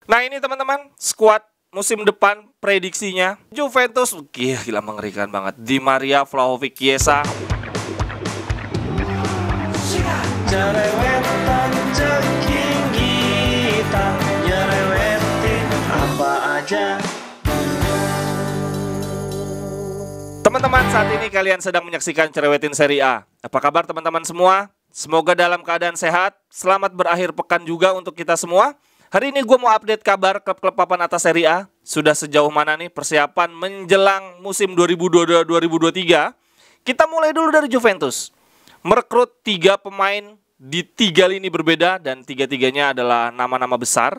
Nah ini teman-teman, skuad musim depan prediksinya Juventus, gila mengerikan banget. Di Maria, Vlahovic, Chiesa. Jerewetan ceking kita, nyerewetin apa aja. Teman-teman, saat ini kalian sedang menyaksikan Cerewetin Serie A. Apa kabar teman-teman semua? Semoga dalam keadaan sehat. Selamat berakhir pekan juga untuk kita semua. Hari ini gue mau update kabar klub-klub papan atas Serie A. Sudah sejauh mana nih persiapan menjelang musim 2022-2023? Kita mulai dulu dari Juventus. Merekrut 3 pemain di 3 lini berbeda dan 3-3-nya adalah nama-nama besar.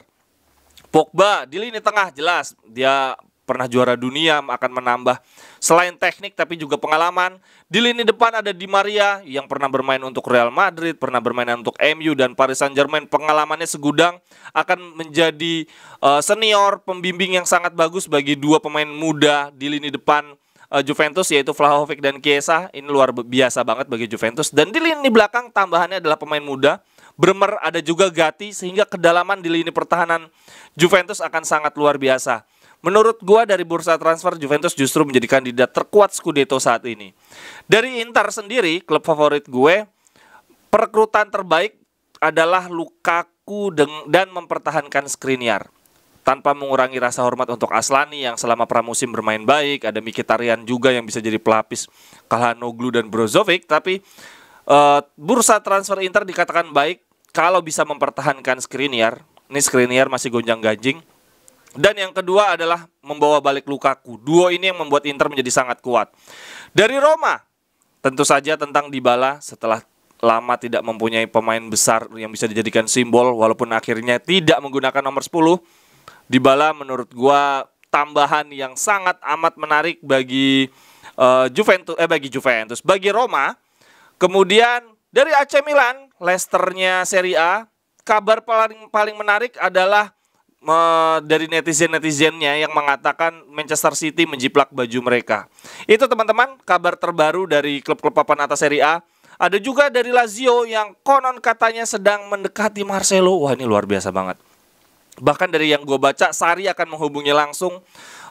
Pogba di lini tengah jelas dia pernah juara dunia, akan menambah selain teknik tapi juga pengalaman. Di lini depan ada Di Maria yang pernah bermain untuk Real Madrid, pernah bermain untuk MU dan Paris Saint-Germain. Pengalamannya segudang, akan menjadi senior pembimbing yang sangat bagus bagi 2 pemain muda di lini depan Juventus, yaitu Vlahovic dan Chiesa. Ini luar biasa banget bagi Juventus. Dan di lini belakang tambahannya adalah pemain muda, Bremer, ada juga Gatti, sehingga kedalaman di lini pertahanan Juventus akan sangat luar biasa. Menurut gua dari bursa transfer, Juventus justru menjadi kandidat terkuat Scudetto saat ini. Dari Inter sendiri, klub favorit gue, perekrutan terbaik adalah Lukaku dan mempertahankan Skriniar. Tanpa mengurangi rasa hormat untuk Aslani yang selama pramusim bermain baik, ada Mkhitaryan juga yang bisa jadi pelapis Calhanoglu dan Brozovic, tapi bursa transfer Inter dikatakan baik kalau bisa mempertahankan Skriniar. Ini Skriniar masih gonjang-ganjing. Dan yang kedua adalah membawa balik Lukaku. Duo ini yang membuat Inter menjadi sangat kuat. Dari Roma, tentu saja tentang Dybala setelah lama tidak mempunyai pemain besar yang bisa dijadikan simbol, walaupun akhirnya tidak menggunakan nomor 10. Dybala menurut gua tambahan yang sangat amat menarik bagi Juventus, bagi Roma. Kemudian dari AC Milan, Leicester-nya Serie A, kabar paling menarik adalah dari netizen-netizennya yang mengatakan Manchester City menjiplak baju mereka. Itu teman-teman kabar terbaru dari klub-klub papan atas Serie A. Ada juga dari Lazio yang konon katanya sedang mendekati Marcelo. Wah, ini luar biasa banget. Bahkan dari yang gue baca, Sarri akan menghubungi langsung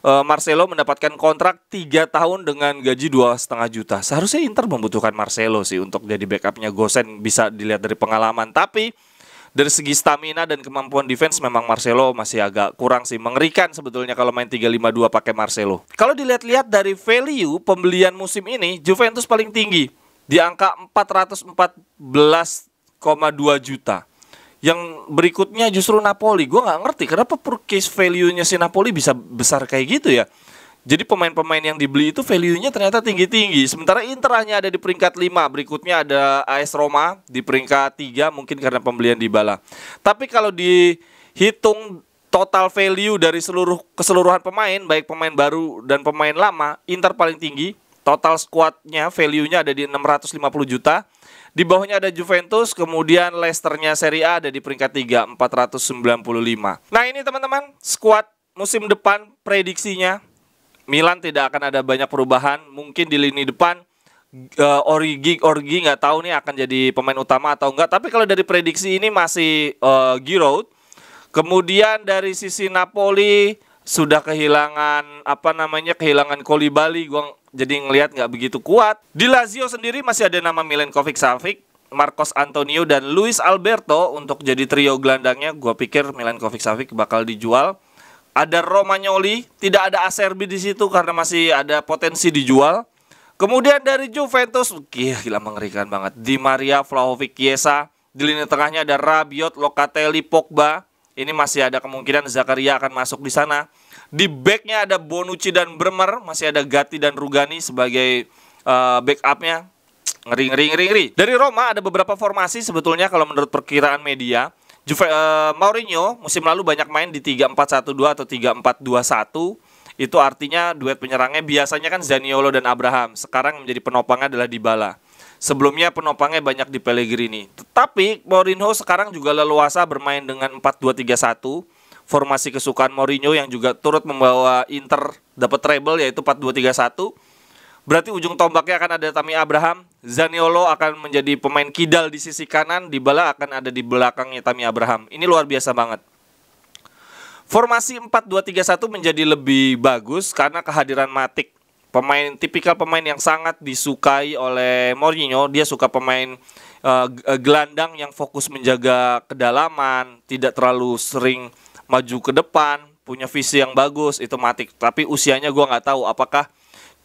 Marcelo, mendapatkan kontrak 3 tahun dengan gaji 2,5 juta. Seharusnya Inter membutuhkan Marcelo sih untuk jadi backupnya Gosens, bisa dilihat dari pengalaman. Tapi dari segi stamina dan kemampuan defense memang Marcelo masih agak kurang sih. Mengerikan sebetulnya kalau main 3-5-2 pakai Marcelo. Kalau dilihat-lihat dari value pembelian musim ini, Juventus paling tinggi di angka 414,2 juta. Yang berikutnya justru Napoli. Gue gak ngerti kenapa purchase value-nya si Napoli bisa besar kayak gitu ya. Jadi pemain-pemain yang dibeli itu value-nya ternyata tinggi-tinggi. Sementara Inter hanya ada di peringkat 5. Berikutnya ada AS Roma di peringkat 3, mungkin karena pembelian Dybala. Tapi kalau dihitung total value dari keseluruhan pemain, baik pemain baru dan pemain lama, Inter paling tinggi. Total squadnya value-nya ada di 650 juta. Di bawahnya ada Juventus, kemudian Leicester-nya Serie A ada di peringkat 3, 495. Nah ini teman-teman, skuad musim depan prediksinya. Milan tidak akan ada banyak perubahan. Mungkin di lini depan Origi nggak tahu nih akan jadi pemain utama atau enggak. Tapi kalau dari prediksi ini masih Giroud. Kemudian dari sisi Napoli sudah kehilangan kehilangan Koulibaly. Gua jadi ngelihat nggak begitu kuat. Di Lazio sendiri masih ada nama Milenkovic-Savic, Marcos Antonio dan Luis Alberto untuk jadi trio gelandangnya. Gua pikir Milenkovic-Savic bakal dijual. Ada Romagnoli, tidak ada Acerbi di situ karena masih ada potensi dijual. Kemudian dari Juventus, gila mengerikan banget. Di Maria, Vlahovic, Chiesa. Di lini tengahnya ada Rabiot, Locatelli, Pogba. Ini masih ada kemungkinan Zakaria akan masuk di sana. Di backnya ada Bonucci dan Bremer, masih ada Gatti dan Rugani sebagai backupnya. Ngeri. Dari Roma ada beberapa formasi sebetulnya kalau menurut perkiraan media. Mourinho musim lalu banyak main di 3-4-1-2 atau 3-4-2-1. Itu artinya duet penyerangnya biasanya kan Zaniolo dan Abraham. Sekarang menjadi penopangnya adalah Dybala. Sebelumnya penopangnya banyak di Pellegrini. Tetapi Mourinho sekarang juga leluasa bermain dengan 4-2-3-1. Formasi kesukaan Mourinho yang juga turut membawa Inter dapat treble yaitu 4-2-3-1. Berarti ujung tombaknya akan ada Tammy Abraham. Zaniolo akan menjadi pemain kidal di sisi kanan. Dybala akan ada di belakangnya Tammy Abraham. Ini luar biasa banget. Formasi 4-2-3-1 menjadi lebih bagus karena kehadiran Matic. Tipikal pemain yang sangat disukai oleh Mourinho. Dia suka pemain gelandang yang fokus menjaga kedalaman, tidak terlalu sering maju ke depan, punya visi yang bagus, itu Matic. Tapi usianya gue nggak tahu apakah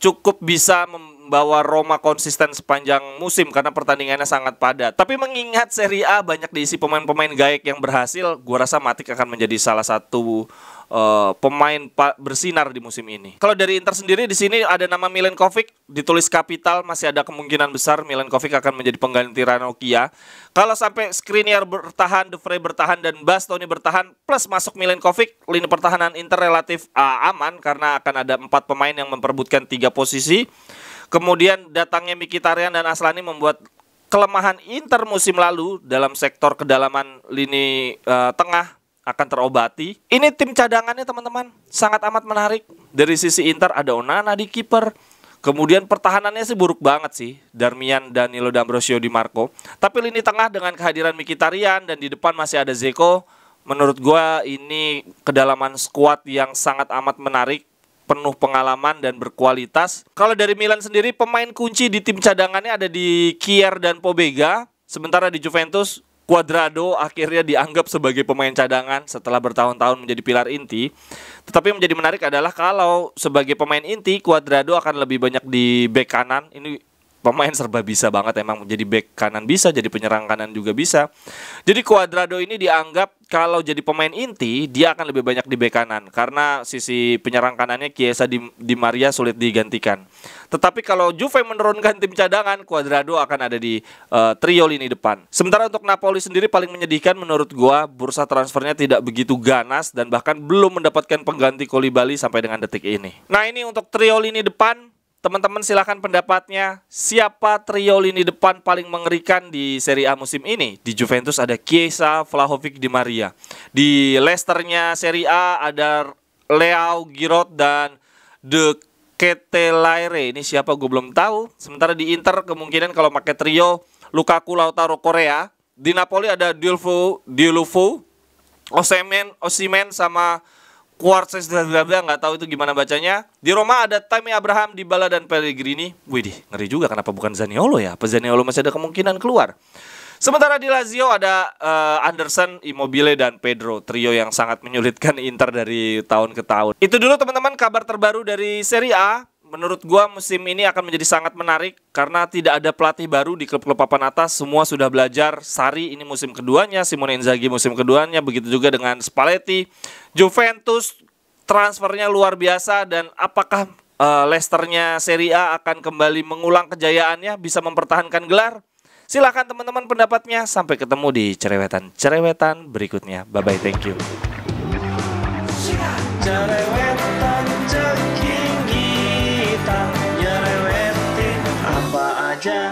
cukup bisa membawa Roma konsisten sepanjang musim karena pertandingannya sangat padat. Tapi mengingat Serie A banyak diisi pemain-pemain gaek yang berhasil, gua rasa Matic akan menjadi salah satu pemain bersinar di musim ini. Kalau dari Inter sendiri di sini ada nama Milenkovic, ditulis kapital, masih ada kemungkinan besar Milenkovic akan menjadi pengganti Ranocchia. Kalau sampai Skriniar bertahan, De Vrij bertahan dan Bastoni bertahan plus masuk Milenkovic, lini pertahanan Inter relatif aman karena akan ada 4 pemain yang memperebutkan 3 posisi. Kemudian datangnya Mkhitaryan dan Aslani membuat kelemahan Inter musim lalu dalam sektor kedalaman lini tengah akan terobati. Ini tim cadangannya teman-teman sangat amat menarik. Dari sisi Inter ada Onana di kiper. Kemudian pertahanannya sih buruk banget sih, Darmian, Danilo, D'Ambrosio, Di Marco. Tapi lini tengah dengan kehadiran Mkhitaryan dan di depan masih ada Dzeko, menurut gua ini kedalaman skuad yang sangat amat menarik, penuh pengalaman dan berkualitas. Kalau dari Milan sendiri, pemain kunci di tim cadangannya ada di Kier dan Pobega. Sementara di Juventus, Cuadrado akhirnya dianggap sebagai pemain cadangan setelah bertahun-tahun menjadi pilar inti. Tetapi yang menjadi menarik adalah kalau sebagai pemain inti, Cuadrado akan lebih banyak di bek kanan. Ini pemain serba bisa banget, emang jadi bek kanan bisa, jadi penyerang kanan juga bisa. Jadi Cuadrado ini dianggap kalau jadi pemain inti, dia akan lebih banyak di bek kanan karena sisi penyerang kanannya Chiesa Di Maria sulit digantikan. Tetapi kalau Juve menurunkan tim cadangan, Cuadrado akan ada di trio lini depan. Sementara untuk Napoli sendiri paling menyedihkan menurut gua, bursa transfernya tidak begitu ganas dan bahkan belum mendapatkan pengganti Koulibaly sampai dengan detik ini. Nah, ini untuk trio lini depan. Teman-teman silahkan pendapatnya. Siapa trio lini depan paling mengerikan di Serie A musim ini? Di Juventus ada Chiesa, Vlahovic, Di Maria. Di Leicesternya Serie A ada Leao, Giroud, dan De Ketelaere. Ini siapa gue belum tahu. Sementara di Inter kemungkinan kalau pakai trio Lukaku, Lautaro, Korea. Di Napoli ada Deulofeu, Osimhen sama Quartzes, nggak tahu itu gimana bacanya. Di Roma ada Tammy Abraham, Dybala dan Pellegrini. Widih, ngeri juga kenapa bukan Zaniolo ya? Apa Zaniolo masih ada kemungkinan keluar? Sementara di Lazio ada Anderson, Immobile, dan Pedro. Trio yang sangat menyulitkan Inter dari tahun ke tahun. Itu dulu teman-teman kabar terbaru dari Serie A. Menurut gua musim ini akan menjadi sangat menarik karena tidak ada pelatih baru di klub-klub papan atas. Semua sudah belajar. Sarri ini musim keduanya, Simone Inzaghi musim keduanya, begitu juga dengan Spalletti. Juventus transfernya luar biasa, dan apakah Leicesternya Serie A akan kembali mengulang kejayaannya, bisa mempertahankan gelar? Silakan teman-teman pendapatnya. Sampai ketemu di cerewetan berikutnya. Bye-bye, thank you. Cerewetan ceking kita nyerewetin apa aja.